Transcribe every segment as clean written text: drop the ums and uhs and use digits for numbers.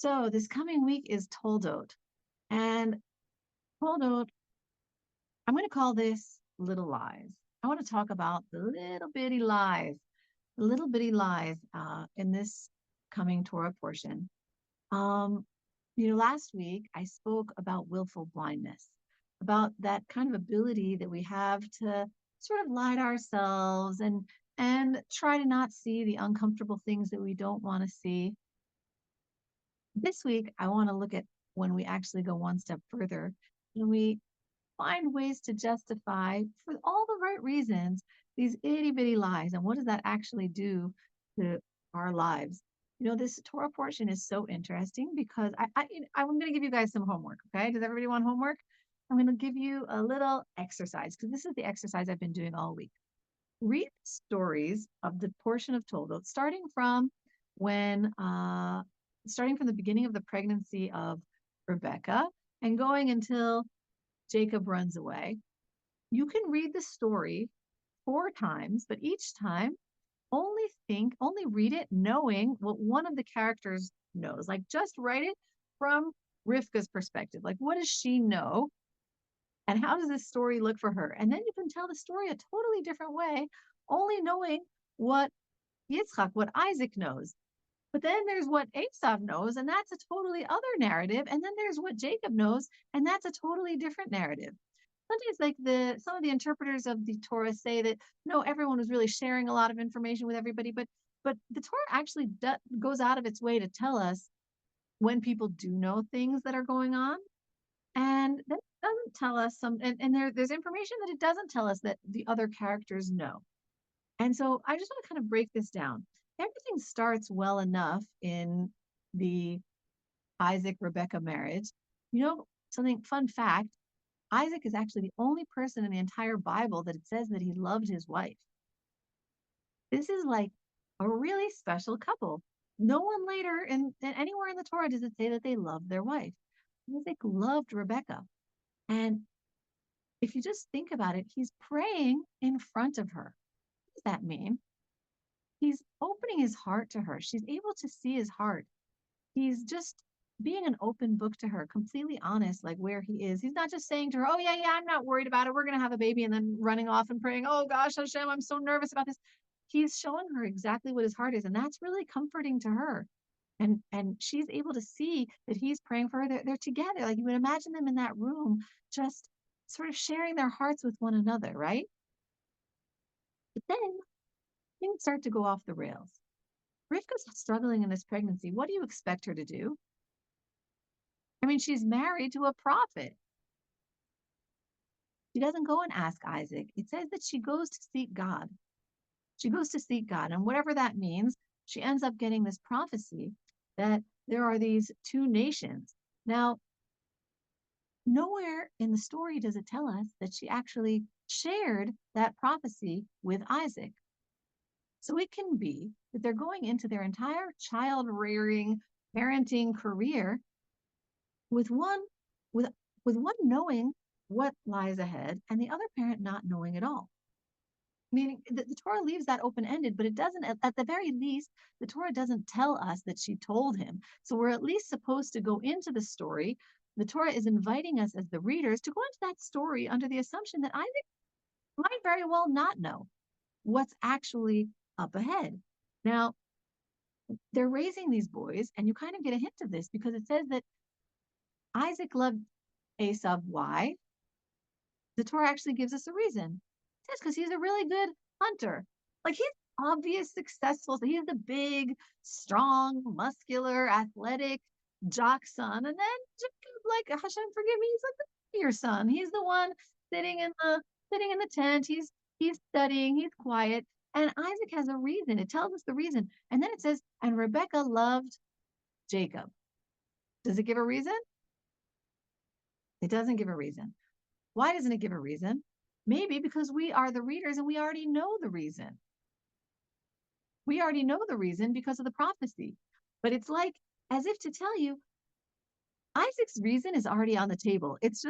So this coming week is Toldot. And Toldot, I'm going to call this Little Lies. I want to talk about the little bitty lies in this coming Torah portion. Um, last week I spoke about willful blindness, about that kind of ability that we have to sort of lie to ourselves and try to not see the uncomfortable things that we don't want to see. This week, I want to look at when we actually go one step further and we find ways to justify, for all the right reasons, these itty bitty lies. And what does that actually do to our lives? This Torah portion is so interesting because I'm going to give you guys some homework. Okay. Does everybody want homework? I'm going to give you a little exercise because this is the exercise I've been doing all week. Read the stories of the portion of Toldot, when starting from the beginning of the pregnancy of Rebecca and going until Jacob runs away. You can read the story 4 times, but each time only read it knowing what one of the characters knows. Like just write it from Rivka's perspective. Like, what does she know? And how does this story look for her? And then you can tell the story a totally different way, only knowing what what Isaac knows. But then there's what Esav knows, and that's a totally other narrative. And then there's what Jacob knows, and that's a totally different narrative. Sometimes, some of the interpreters of the Torah say that no, everyone was really sharing a lot of information with everybody, but the Torah actually goes out of its way to tell us when people do know things that are going on, and that doesn't tell us there's information that it doesn't tell us that the other characters know. And so I just want to kind of break this down. Everything starts well enough in the Isaac Rebecca marriage. Something fun fact, Isaac is actually the only person in the entire Bible that it says that he loved his wife. This is like a really special couple. No one later in anywhere in the Torah does it say that they loved their wife. Isaac loved Rebecca. And if you just think about it, he's praying in front of her. What does that mean? He's opening his heart to her. She's able to see his heart. He's just being an open book to her, completely honest, like where he is. He's not just saying to her, oh, yeah, I'm not worried about it. We're going to have a baby, and then running off and praying, oh, gosh, Hashem, I'm so nervous about this. He's showing her exactly what his heart is, and that's really comforting to her. And she's able to see that he's praying for her. They're together. Like you would imagine them in that room, just sort of sharing their hearts with one another, right? But then things start to go off the rails. Rivka's struggling in this pregnancy. What do you expect her to do? I mean, she's married to a prophet. She doesn't go and ask Isaac. It says that she goes to seek God. She goes to seek God. And whatever that means, she ends up getting this prophecy that there are these 2 nations. Now, nowhere in the story does it tell us that she actually shared that prophecy with Isaac. So it can be that they're going into their entire child rearing, parenting career with one knowing what lies ahead and the other parent not knowing at all. Meaning the Torah leaves that open-ended, but it doesn't, at the very least, the Torah doesn't tell us that she told him. So we're at least supposed to go into the story. The Torah is inviting us as the readers to go into that story under the assumption that Isaac might very well not know what's actually up ahead. Now, they're raising these boys, and you kind of get a hint of this because it says that Isaac loved Esav. Why? The Torah actually gives us a reason. It says because he's a really good hunter. Like he's obvious successful. So he's the big, strong, muscular, athletic jock son. And then Jacob, like Hashem, forgive me, he's like your son. He's the one sitting in the tent. He's studying. He's quiet. And Isaac has a reason. It tells us the reason. And then it says, and Rebecca loved Jacob. Does it give a reason? It doesn't give a reason. Why doesn't it give a reason? Maybe because we are the readers and we already know the reason. We already know the reason because of the prophecy. But it's like as if to tell you, Isaac's reason is already on the table. It's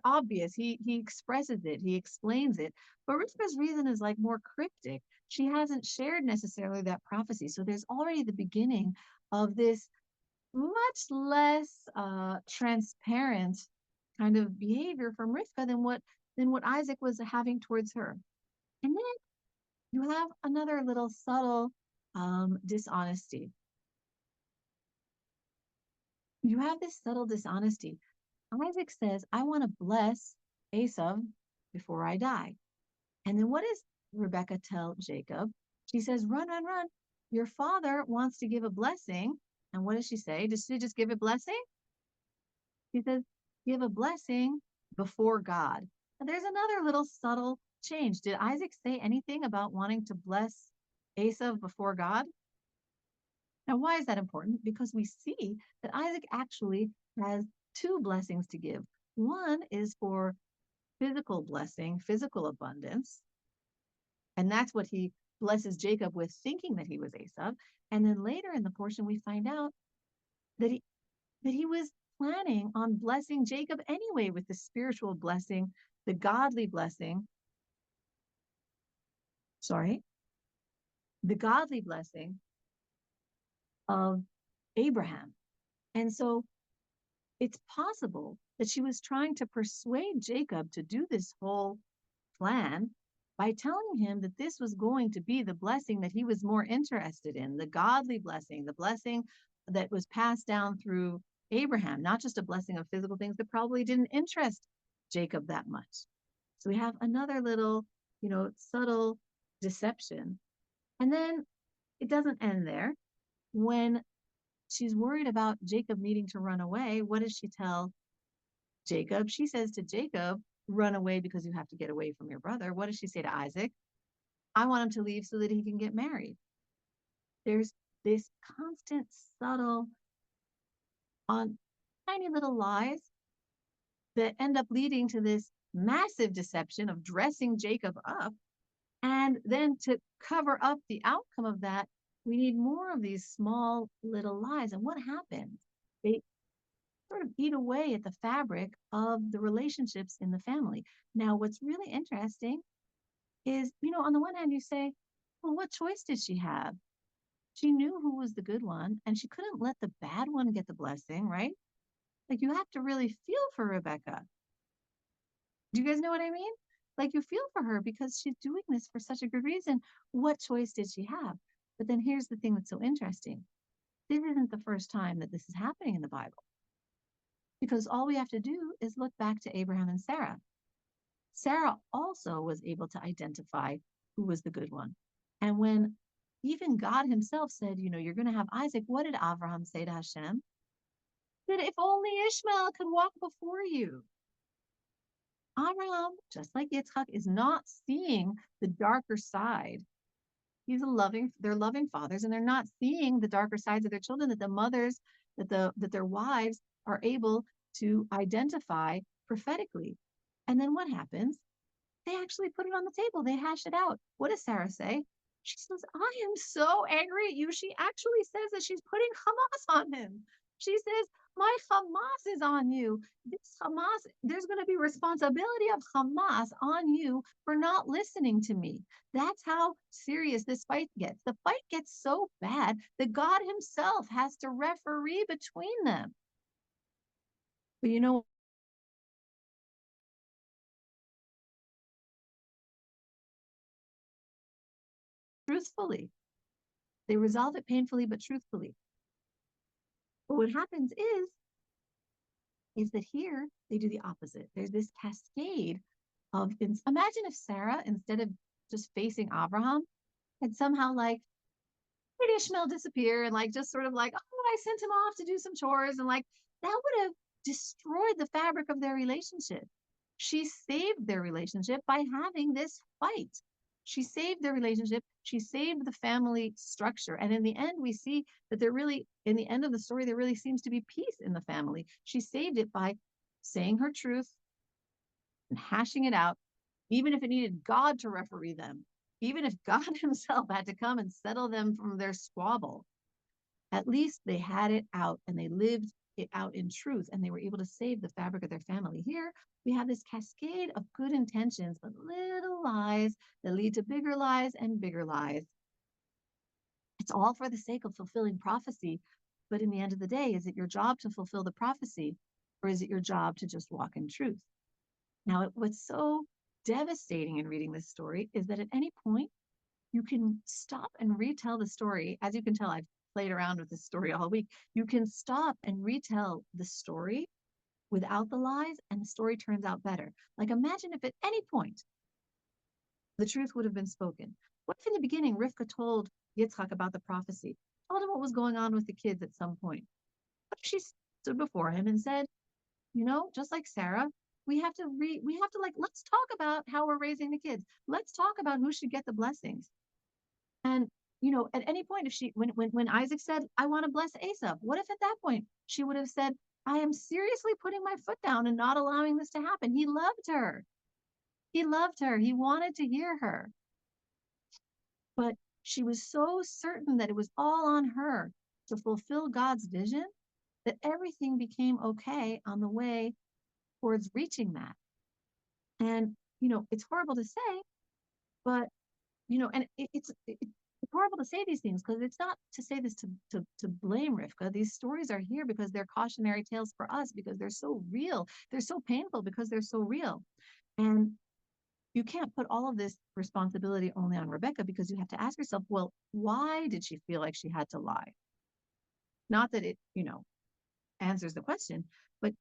obvious. He expresses it, he explains it. But Rivka's reason is like more cryptic. She hasn't shared necessarily that prophecy. So there's already the beginning of this much less transparent kind of behavior from Rivka than what Isaac was having towards her. And then you have another little subtle dishonesty. You have this subtle dishonesty. Isaac says, I want to bless Esau before I die. And then what does Rebecca tell Jacob? She says, run, run, run. Your father wants to give a blessing. And what does she say? Does she just give a blessing? She says, give a blessing before God. And there's another little subtle change. Did Isaac say anything about wanting to bless Esau before God? Now, why is that important? Because we see that Isaac actually has two blessings to give. One is for physical blessing, physical abundance. And that's what he blesses Jacob with, thinking that he was Esau. And then later in the portion, we find out that he was planning on blessing Jacob anyway with the spiritual blessing, the godly blessing. Sorry, the godly blessing of Abraham. And so it's possible that she was trying to persuade Jacob to do this whole plan by telling him that this was going to be the blessing that he was more interested in, the godly blessing, the blessing that was passed down through Abraham, not just a blessing of physical things that probably didn't interest Jacob that much. So we have another little, subtle deception. And then it doesn't end there. When she's worried about Jacob needing to run away, what does she tell Jacob? She says to Jacob, run away because you have to get away from your brother. What does she say to Isaac? I want him to leave so that he can get married. There's this constant, subtle, on tiny little lies that end up leading to this massive deception of dressing Jacob up. And then to cover up the outcome of that, we need more of these small little lies. And what happens? They sort of eat away at the fabric of the relationships in the family. Now, what's really interesting is, on the one hand, you say, well, what choice did she have? She knew who was the good one, and she couldn't let the bad one get the blessing, right? Like, you have to really feel for Rebecca. Do you guys know what I mean? Like, you feel for her because she's doing this for such a good reason. What choice did she have? But then here's the thing that's so interesting. This isn't the first time that this is happening in the Bible, because all we have to do is look back to Abraham and Sarah. Sarah also was able to identify who was the good one. And when even God himself said, you're going to have Isaac, what did Abraham say to Hashem? That if only Ishmael could walk before you. Abraham, just like Yitzchak, is not seeing the darker side. They're loving fathers, and they're not seeing the darker sides of their children, that the mothers, that their wives are able to identify prophetically. And then what happens? They actually put it on the table. They hash it out. What does Sarah say? She says, I am so angry at you. She actually says that she's putting Hamas on him. She says, my Hamas is on you. This Hamas, there's going to be responsibility of Hamas on you for not listening to me. That's how serious this fight gets. The fight gets so bad that God himself has to referee between them. But truthfully, they resolve it painfully, but truthfully. But what happens is that here they do the opposite. There's this cascade of, imagine if Sarah, instead of just facing Abraham, had somehow like made Ishmael disappear and like just sort of like, oh, I sent him off to do some chores, and like that would have destroyed the fabric of their relationship. She saved their relationship by having this fight. She saved their relationship. She saved the family structure. And in the end, we see that in the end of the story, there really seems to be peace in the family. She saved it by saying her truth and hashing it out, even if it needed God to referee them, even if God himself had to come and settle them from their squabble. At least they had it out and they lived it out in truth, and they were able to save the fabric of their family. Here, we have this cascade of good intentions, but little lies that lead to bigger lies and bigger lies. It's all for the sake of fulfilling prophecy, But in the end of the day, is it your job to fulfill the prophecy, or is it your job to just walk in truth? Now, what's so devastating in reading this story is that at any point, you can stop and retell the story. As you can tell, I've played around with this story all week. You can stop and retell the story without the lies, and the story turns out better. Like, imagine if at any point the truth would have been spoken. What if in the beginning Rivka told Yitzchak about the prophecy, told him what was going on with the kids at some point? What if she stood before him and said, just like Sarah, let's talk about how we're raising the kids. Let's talk about who should get the blessings. And at any point, if when Isaac said, I want to bless Esau, what if at that point she would have said, I am seriously putting my foot down and not allowing this to happen. He loved her. He loved her. He wanted to hear her. But she was so certain that it was all on her to fulfill God's vision that everything became okay on the way towards reaching that. And, it's horrible to say, but, and it's horrible to say these things because it's not to say this to blame Rivka. These stories are here because they're cautionary tales for us, because they're so real. They're so painful because they're so real. And you can't put all of this responsibility only on Rebecca, because you have to ask yourself, well, why did she feel like she had to lie? Not that it, answers the question, but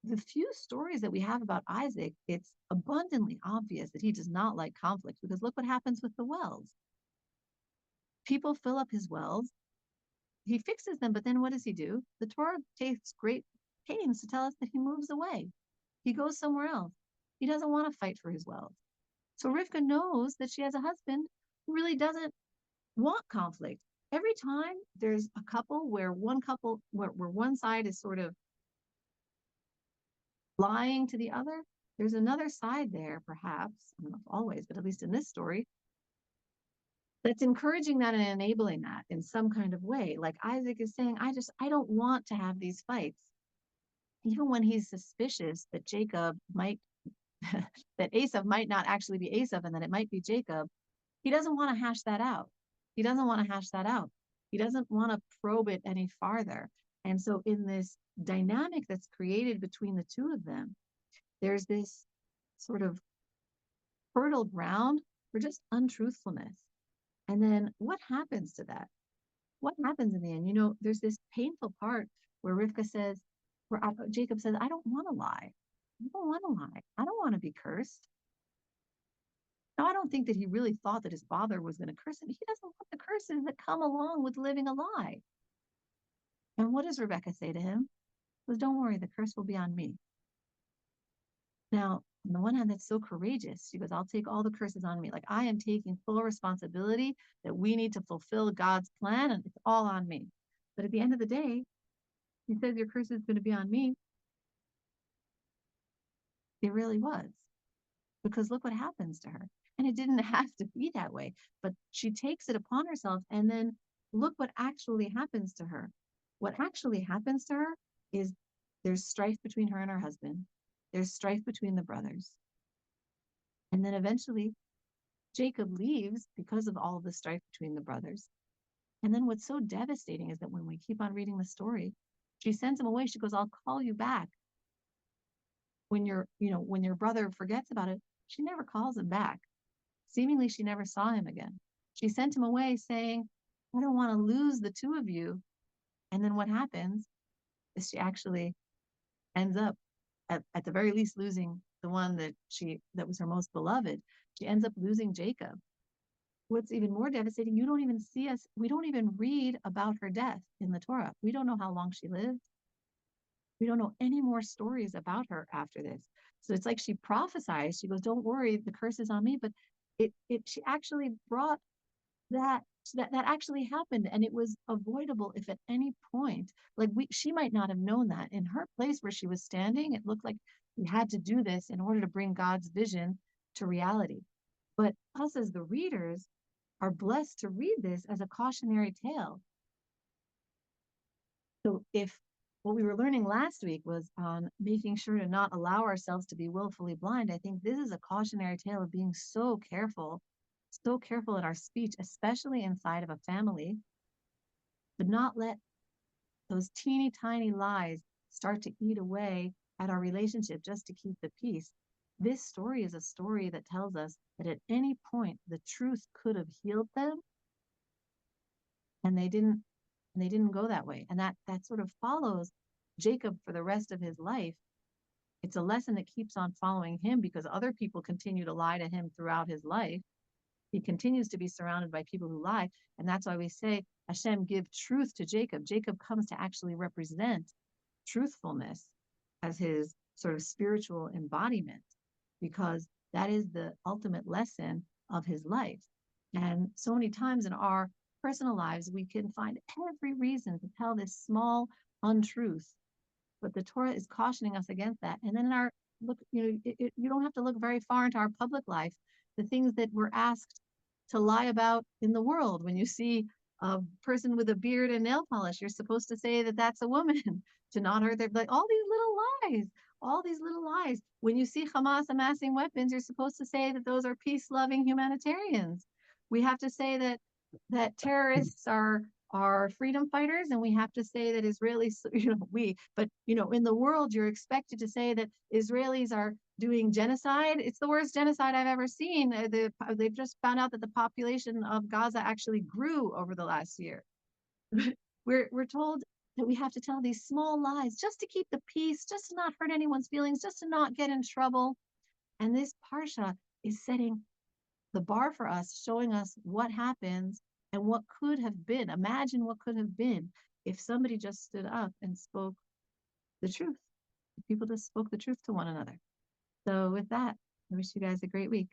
the few stories that we have about Isaac, it's abundantly obvious that he does not like conflict, because look what happens with the wells. People fill up his wells, he fixes them, but then what does he do? The Torah takes great pains to tell us that he moves away. He goes somewhere else. He doesn't want to fight for his wells. So Rivka knows that she has a husband who really doesn't want conflict. Every time there's a couple where one side is sort of lying to the other, there's another side there, perhaps, I don't know if always, but at least in this story, that's encouraging that and enabling that in some kind of way. Like Isaac is saying, I don't want to have these fights. Even when he's suspicious that that Esau might not actually be Esau and that it might be Jacob, he doesn't want to hash that out. He doesn't want to hash that out. He doesn't want to probe it any farther. And so in this dynamic that's created between the two of them, there's this sort of fertile ground for just untruthfulness. And then what happens to that? What happens in the end? There's this painful part where Jacob says, I don't want to lie. I don't want to lie. I don't want to be cursed. Now, I don't think that he really thought that his father was going to curse him. He doesn't want the curses that come along with living a lie. And what does Rebecca say to him? He goes, don't worry, the curse will be on me. Now, on the one hand, that's so courageous. She goes, I'll take all the curses on me. Like, I am taking full responsibility that we need to fulfill God's plan, and it's all on me. But at the end of the day, he says, your curse is going to be on me. It really was. Because look what happens to her. And it didn't have to be that way, but she takes it upon herself. And then look what actually happens to her. What actually happens to her is there's strife between her and her husband. There's strife between the brothers. And then eventually Jacob leaves because of all of the strife between the brothers. And then what's so devastating is that when we keep on reading the story, she sends him away. She goes, I'll call you back. When your brother forgets about it, she never calls him back. Seemingly, she never saw him again. She sent him away saying, I don't want to lose the two of you. And then what happens is she actually ends up, at the very least, losing the one that was her most beloved. She ends up losing Jacob. What's even more devastating, we don't even read about her death in the Torah. We don't know how long she lived. We don't know any more stories about her after this. So it's like she prophesied. She goes, don't worry, the curse is on me. But she actually brought that actually happened, and it was avoidable if at any point, like she might not have known that. In her place where she was standing, it looked like we had to do this in order to bring God's vision to reality. But us as the readers are blessed to read this as a cautionary tale. So if what we were learning last week was on making sure to not allow ourselves to be willfully blind, I think this is a cautionary tale of being so careful in our speech, especially inside of a family, to not let those teeny tiny lies start to eat away at our relationship just to keep the peace. This story is a story that tells us that at any point the truth could have healed them, and they didn't go that way. And that sort of follows Jacob for the rest of his life. It's a lesson that keeps on following him because other people continue to lie to him throughout his life. He continues to be surrounded by people who lie. And that's why we say, Hashem, give truth to Jacob. Jacob comes to actually represent truthfulness as his sort of spiritual embodiment, because that is the ultimate lesson of his life. And so many times in our personal lives, we can find every reason to tell this small untruth, but the Torah is cautioning us against that. And then in our look, you don't have to look very far into our public life. The things that we're asked to lie about in the world. When you see a person with a beard and nail polish, you're supposed to say that that's a woman to not hurt their, like all these little lies, all these little lies. When you see Hamas amassing weapons, you're supposed to say that those are peace-loving humanitarians. We have to say that terrorists are freedom fighters, and we have to say that Israelis, but in the world, you're expected to say that Israelis are doing genocide. It's the worst genocide I've ever seen. They've just found out that the population of Gaza actually grew over the last year. We're told that we have to tell these small lies just to keep the peace, just to not hurt anyone's feelings, just to not get in trouble. And this parsha is setting the bar for us, showing us what happens and what could have been. Imagine what could have been if somebody just stood up and spoke the truth. If people just spoke the truth to one another. So with that, I wish you guys a great week.